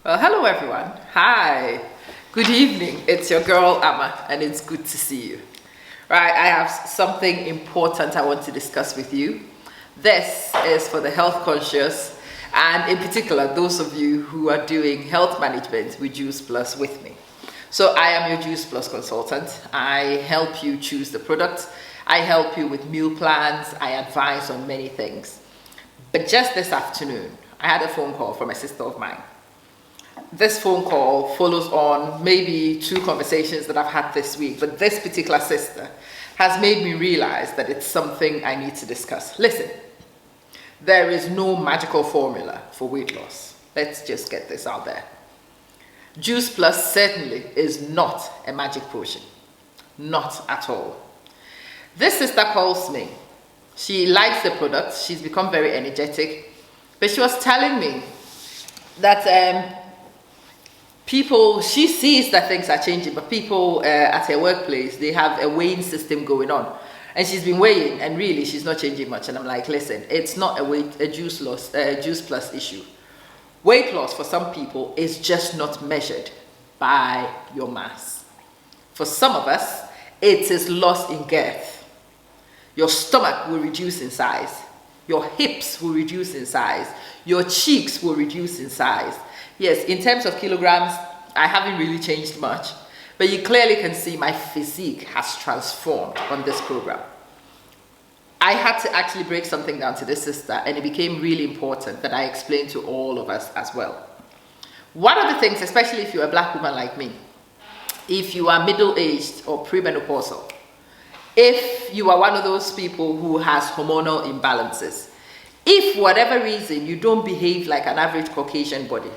Well, hello everyone. Hi. Good evening. It's your girl Amma, and it's good to see you. Right, I have something important I want to discuss with you. This is for the health conscious, and in particular, those of you who are doing health management with Juice Plus with me. So I am your Juice Plus consultant. I help you choose the product. I help you with meal plans. I advise on many things. But just this afternoon, I had a phone call from a sister of mine. This phone call follows on maybe 2 conversations that I've had this week, but this particular sister has made me realize that it's something I need to discuss. Listen, there is no magical formula for weight loss. Let's just get this out there. Juice Plus certainly is not a magic potion. Not at all. This sister calls me. She likes the product. She's become very energetic. But she was telling me that she sees that things are changing, but people at her workplace, they have a weighing system going on. And she's been weighing, and really, she's not changing much. And I'm like, listen, it's not a Juice Plus issue. Weight loss for some people is just not measured by your mass. For some of us, it is loss in girth. Your stomach will reduce in size. Your hips will reduce in size. Your cheeks will reduce in size. Yes, in terms of kilograms, I haven't really changed much, but you clearly can see my physique has transformed on this program. I had to actually break something down to this sister, and it became really important that I explain to all of us as well. One of the things, especially if you're a black woman like me, if you are middle-aged or premenopausal, if you are one of those people who has hormonal imbalances, if for whatever reason you don't behave like an average Caucasian body,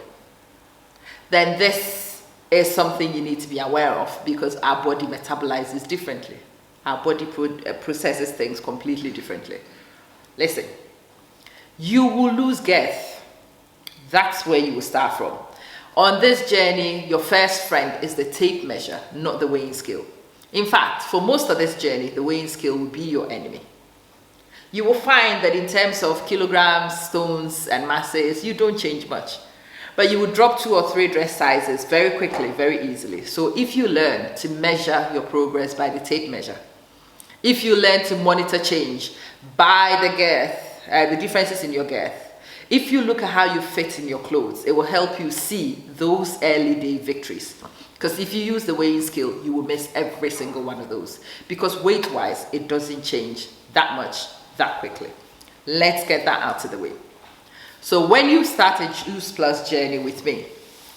then this is something you need to be aware of, because our body metabolizes differently. Our body processes things completely differently. Listen, you will lose girth. That's where you will start from. On this journey, your first friend is the tape measure, not the weighing scale. In fact, for most of this journey, the weighing scale will be your enemy. You will find that in terms of kilograms, stones, and masses, you don't change much. But you will drop 2 or 3 dress sizes very quickly, very easily. So if you learn to measure your progress by the tape measure, if you learn to monitor change by the girth, the differences in your girth, if you look at how you fit in your clothes, it will help you see those early day victories. Because if you use the weighing scale, you will miss every single one of those. Because weight-wise, it doesn't change that much, that quickly. Let's get that out of the way. So when you start a Juice Plus journey with me,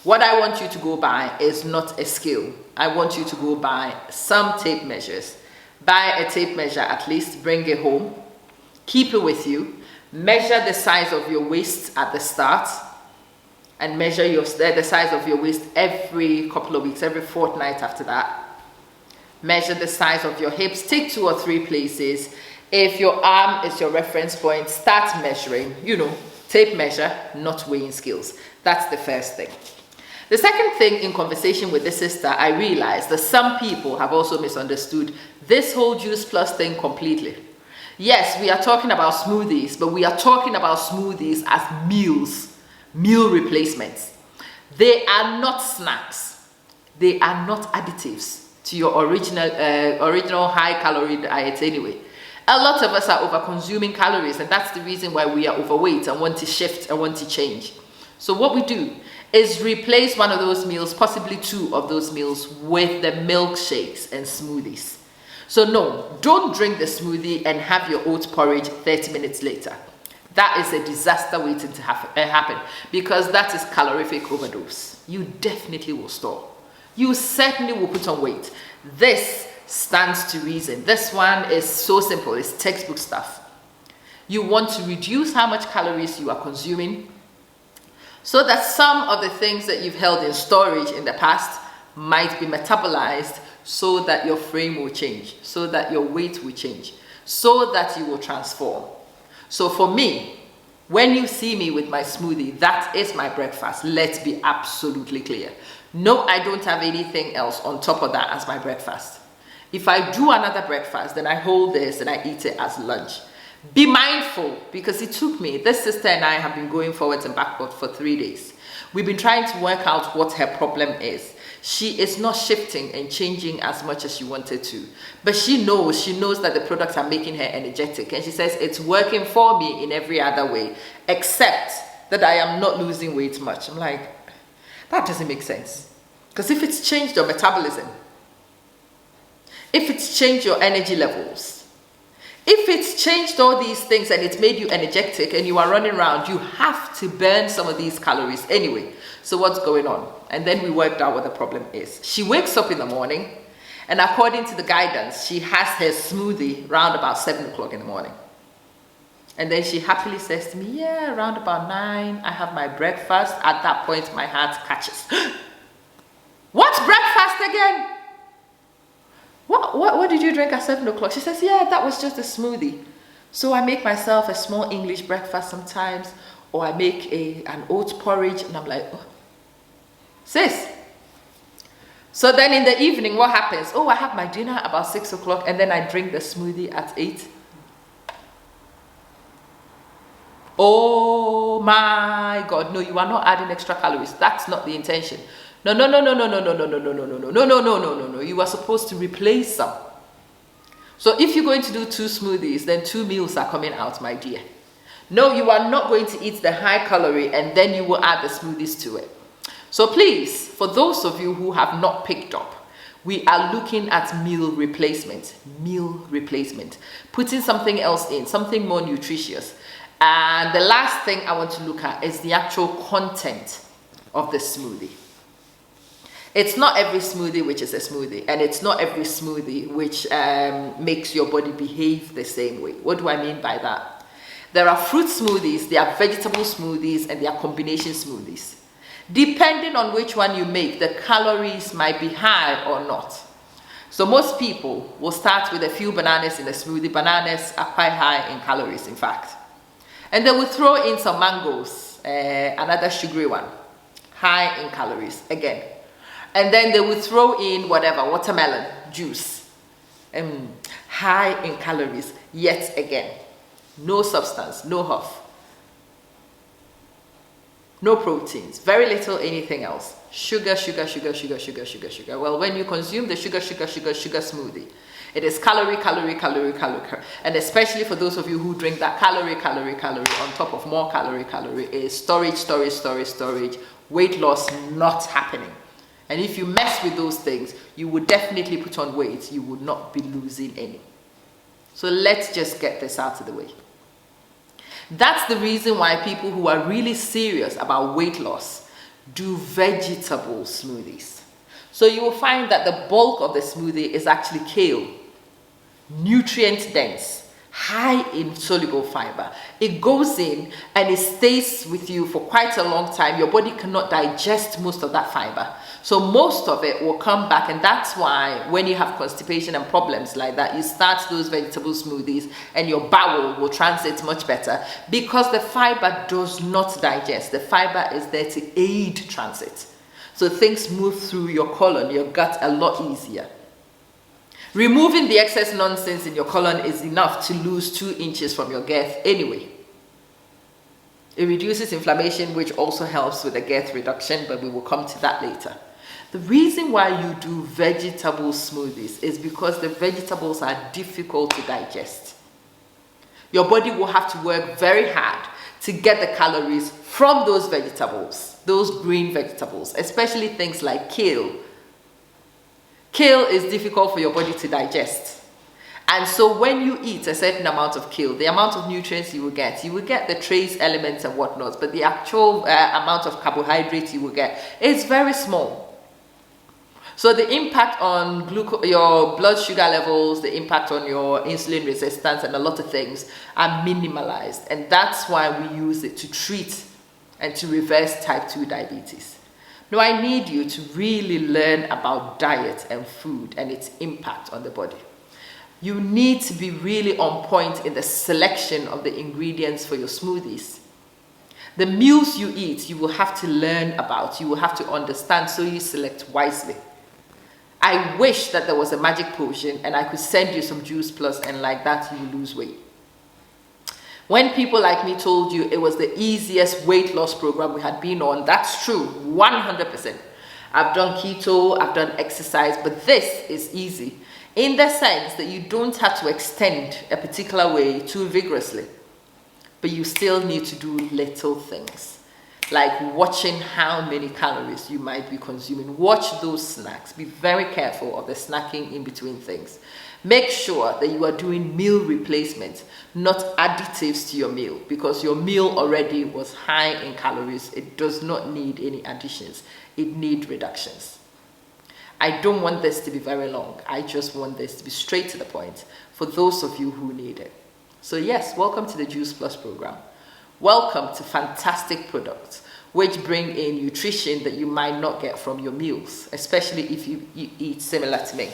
what I want you to go by is not a scale. I want you to go by some tape measures. Buy a tape measure at least, bring it home, keep it with you, measure the size of your waist at the start, and measure the size of your waist every couple of weeks, every fortnight after that. Measure the size of your hips, take 2 or 3 places. If your arm is your reference point, start measuring, tape measure, not weighing scales. That's the first thing. The second thing, in conversation with this sister, I realized that some people have also misunderstood this whole Juice Plus thing completely. Yes, we are talking about smoothies, but we are talking about smoothies as meal replacements. They are not snacks. They are not additives to your original high-calorie diet anyway. A lot of us are over-consuming calories, and that's the reason why we are overweight and want to shift and want to change. So what we do is replace one of those meals, possibly 2 of those meals, with the milkshakes and smoothies. So no, don't drink the smoothie and have your oat porridge 30 minutes later. That is a disaster waiting to happen, because that is calorific overdose. You definitely will store. You certainly will put on weight. This stands to reason. This one is so simple. It's textbook stuff. You want to reduce how much calories you are consuming, so that some of the things that you've held in storage in the past might be metabolized, so that your frame will change, so that your weight will change, so that you will transform. So for me, When you see me with my smoothie, that is my breakfast. Let's be absolutely clear. No, I don't have anything else on top of that as my breakfast. If I do another breakfast, then I hold this and I eat it as lunch. Be mindful, because it took me, this sister and I have been going forwards and backwards for 3 days. We've been trying to work out what her problem is. She is not shifting and changing as much as she wanted to. But she knows that the products are making her energetic. And she says, it's working for me in every other way, except that I am not losing weight much. I'm like, that doesn't make sense. Because if it's changed your metabolism, if it's changed your energy levels, if it's changed all these things and it's made you energetic and you are running around, you have to burn some of these calories anyway. So what's going on? And then we worked out what the problem is. She wakes up in the morning, and according to the guidance, she has her smoothie round about 7 o'clock in the morning. And then she happily says to me, yeah, around about 9, I have my breakfast. At that point, my heart catches. What's breakfast again? What did you drink at 7 o'clock? She says, yeah, that was just a smoothie. So I make myself a small English breakfast sometimes, or I make an oat porridge, and I'm like, oh, sis. So then in the evening, what happens? Oh, I have my dinner about 6 o'clock, and then I drink the smoothie at 8. Oh my God, no, you are not adding extra calories. That's not the intention. No. You are supposed to replace some. So if you're going to do 2 smoothies, then 2 meals are coming out, my dear. No, you are not going to eat the high calorie and then you will add the smoothies to it. So please, for those of you who have not picked up, we are looking at meal replacement. Putting something else in, something more nutritious. And the last thing I want to look at is the actual content of the smoothie. It's not every smoothie which is a smoothie, and it's not every smoothie which makes your body behave the same way. What do I mean by that? There are fruit smoothies, there are vegetable smoothies, and there are combination smoothies. Depending on which one you make, the calories might be high or not. So most people will start with a few bananas in a smoothie. Bananas are quite high in calories, in fact. And they will throw in some mangoes, another sugary one, high in calories, again. And then they will throw in whatever, watermelon juice, high in calories, yet again. No substance, no huff, no proteins, very little anything else. Sugar. Well, when you consume the sugar smoothie, it is calorie. And especially for those of you who drink that calorie on top of more calorie is storage, weight loss not happening. And if you mess with those things, you would definitely put on weight. You would not be losing any. So let's just get this out of the way. That's the reason why people who are really serious about weight loss do vegetable smoothies. So you will find that the bulk of the smoothie is actually kale, nutrient dense, high in soluble fiber. It goes in and it stays with you for quite a long time. Your body cannot digest most of that fiber. So most of it will come back, and that's why when you have constipation and problems like that, you start those vegetable smoothies and your bowel will transit much better, because the fiber does not digest. The fiber is there to aid transit. So things move through your colon, your gut, a lot easier. Removing the excess nonsense in your colon is enough to lose 2 inches from your girth anyway. It reduces inflammation, which also helps with the girth reduction, but we will come to that later. The reason why you do vegetable smoothies is because the vegetables are difficult to digest. Your body will have to work very hard to get the calories from those vegetables, those green vegetables, especially things like kale. Kale is difficult for your body to digest. And so when you eat a certain amount of kale, the amount of nutrients you will get the trace elements and whatnot, but the actual amount of carbohydrates you will get is very small. So the impact on your blood sugar levels, the impact on your insulin resistance, and a lot of things are minimalized. And that's why we use it to treat and to reverse type 2 diabetes. Now, I need you to really learn about diet and food and its impact on the body. You need to be really on point in the selection of the ingredients for your smoothies. The meals you eat, you will have to learn about, you will have to understand, so you select wisely. I wish that there was a magic potion and I could send you some Juice Plus and like that you will lose weight. When people like me told you it was the easiest weight loss program we had been on, that's true, 100%. I've done keto, I've done exercise, but this is easy in the sense that you don't have to extend a particular way too vigorously, but you still need to do little things, like watching how many calories you might be consuming. Watch those snacks. Be very careful of the snacking in between things. Make sure that you are doing meal replacement, not additives to your meal, because your meal already was high in calories. It does not need any additions. It needs reductions. I don't want this to be very long. I just want this to be straight to the point for those of you who need it. So yes, welcome to the Juice Plus program. Welcome to fantastic products which bring in nutrition that you might not get from your meals, especially if you eat similar to me.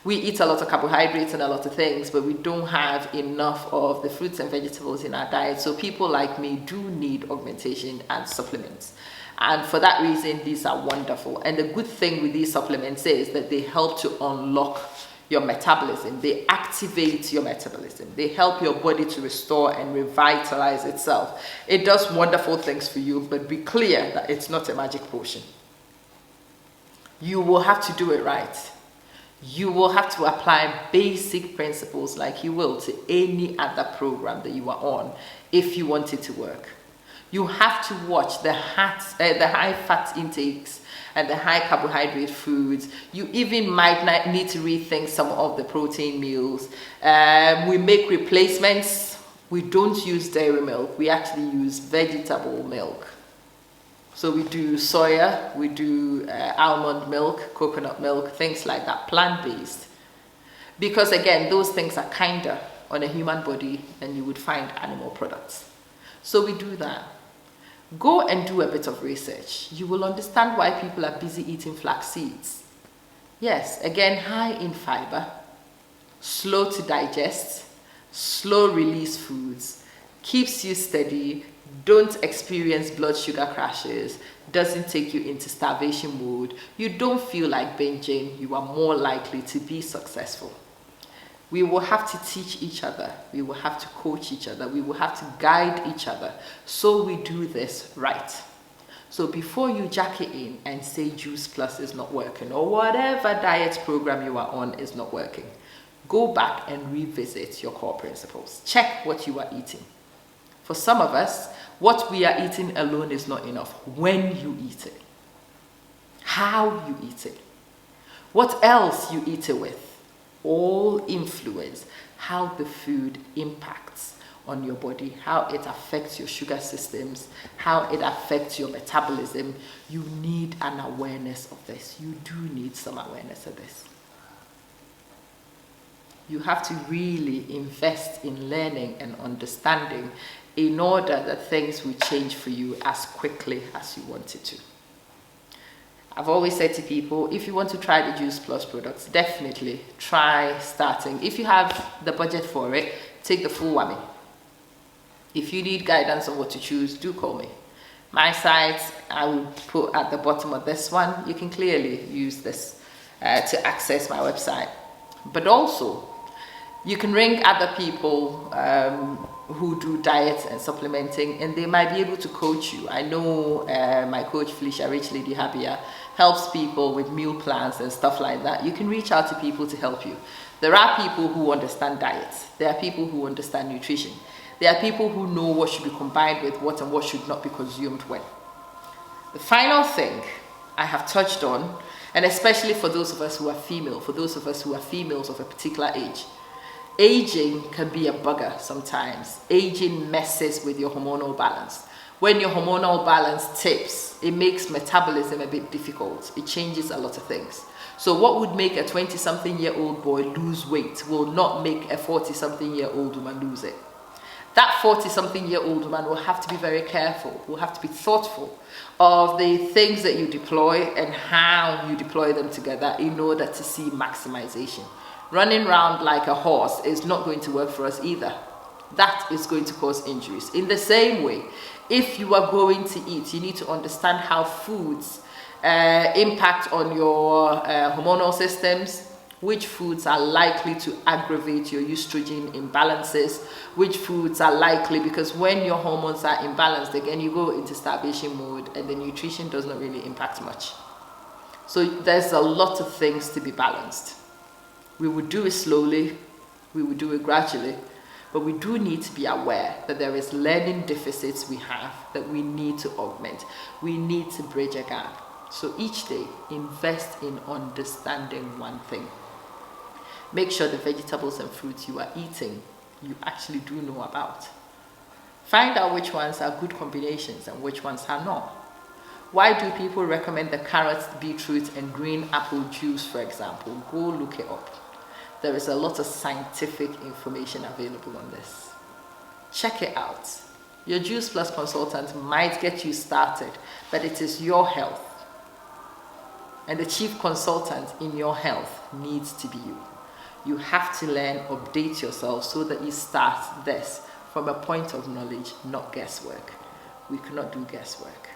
We eat a lot of carbohydrates and a lot of things, but we don't have enough of the fruits and vegetables in our diet. So people like me do need augmentation and supplements. And for that reason, these are wonderful. And the good thing with these supplements is that they help to unlock your metabolism. They activate your metabolism. They help your body to restore and revitalize itself. It does wonderful things for you, but be clear that it's not a magic potion. You will have to do it right. You will have to apply basic principles like you will to any other program that you are on if you want it to work. You have to watch the high fat intakes and the high carbohydrate foods. You even might need to rethink some of the protein meals. We make replacements. We don't use dairy milk. We actually use vegetable milk. So we do soya, we do almond milk, coconut milk, things like that, plant-based. Because again, those things are kinder on a human body than you would find animal products. So we do that. Go and do a bit of research. You will understand why people are busy eating flax seeds. Yes, again, high in fiber, slow to digest, slow release foods, keeps you steady, don't experience blood sugar crashes, doesn't take you into starvation mode, you don't feel like binging, you are more likely to be successful. We will have to teach each other, we will have to coach each other, we will have to guide each other, so we do this right. So before you jack it in and say Juice Plus is not working, or whatever diet program you are on is not working, go back and revisit your core principles. Check what you are eating. For some of us, what we are eating alone is not enough. When you eat it, how you eat it, what else you eat it with, all influence how the food impacts on your body, how it affects your sugar systems, how it affects your metabolism. You need an awareness of this. You do need some awareness of this. You have to really invest in learning and understanding in order that things will change for you as quickly as you want it to. I've always said to people, if you want to try the Juice Plus products, definitely try starting. If you have the budget for it, take the full whammy. If you need guidance on what to choose, do call me. My sites, I will put at the bottom of this one. You can clearly use this to access my website. But also, you can ring other people who do diets and supplementing, and they might be able to coach you. I know my coach Felicia Rich Lady Habia helps people with meal plans and stuff like that. You can reach out to people to help you. There are people who understand diets. There are people who understand nutrition. There are people who know what should be combined with what and what should not be consumed when. The final thing I have touched on, and especially for those of us who are female, for those of us who are females of a particular age, aging can be a bugger sometimes. Aging messes with your hormonal balance. When your hormonal balance tips, it makes metabolism a bit difficult. It changes a lot of things. So what would make a 20-something-year-old boy lose weight will not make a 40-something-year-old woman lose it. That 40-something-year-old woman will have to be very careful, will have to be thoughtful of the things that you deploy and how you deploy them together in order to see maximization. Running around like a horse is not going to work for us either. that is going to cause injuries. In the same way, if you are going to eat, you need to understand how foods impact on your hormonal systems, which foods are likely to aggravate your estrogen imbalances, which foods are likely, because when your hormones are imbalanced, again, you go into starvation mode and the nutrition does not really impact much. So there's a lot of things to be balanced. We would do it slowly, we would do it gradually, but we do need to be aware that there is learning deficits we have that we need to augment. We need to bridge a gap. So each day, invest in understanding one thing. Make sure the vegetables and fruits you are eating, you actually do know about. Find out which ones are good combinations and which ones are not. Why do people recommend the carrot, beetroot, and green apple juice, for example? Go look it up. There is a lot of scientific information available on this. Check it out. Your Juice Plus consultant might get you started, but it is your health. And the chief consultant in your health needs to be you. You have to learn, update yourself so that you start this from a point of knowledge, not guesswork. We cannot do guesswork.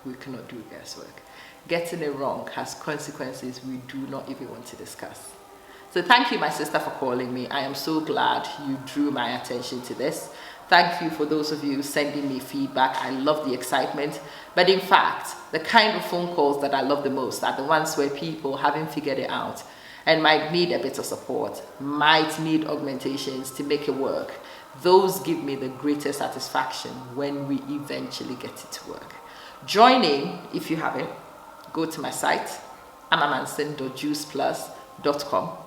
We cannot do guesswork. Getting it wrong has consequences we do not even want to discuss. So thank you, my sister, for calling me. I am so glad you drew my attention to this. Thank you for those of you sending me feedback. I love the excitement. But in fact, the kind of phone calls that I love the most are the ones where people haven't figured it out and might need a bit of support, might need augmentations to make it work. Those give me the greatest satisfaction when we eventually get it to work. Join in if you haven't. Go to my site, amamanson.juiceplus.com.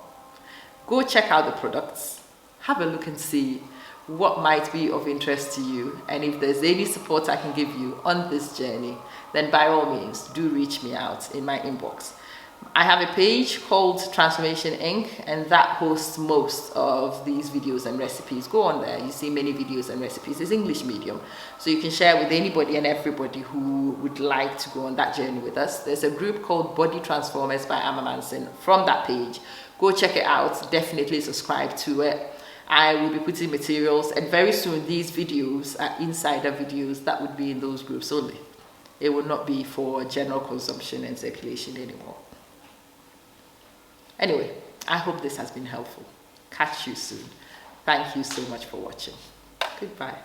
Go check out the products. Have a look and see what might be of interest to you. And if there's any support I can give you on this journey, then by all means, do reach me out in my inbox. I have a page called Transformation Inc. and that hosts most of these videos and recipes. Go on there, you see many videos and recipes. It's English medium, so you can share with anybody and everybody who would like to go on that journey with us. There's a group called Body Transformers by Amma Manson from that page. Go check it out, definitely subscribe to it. I will be putting materials, and very soon these videos are insider videos that would be in those groups only. It will not be for general consumption and circulation anymore. Anyway, I hope this has been helpful. Catch you soon. Thank you so much for watching. Goodbye.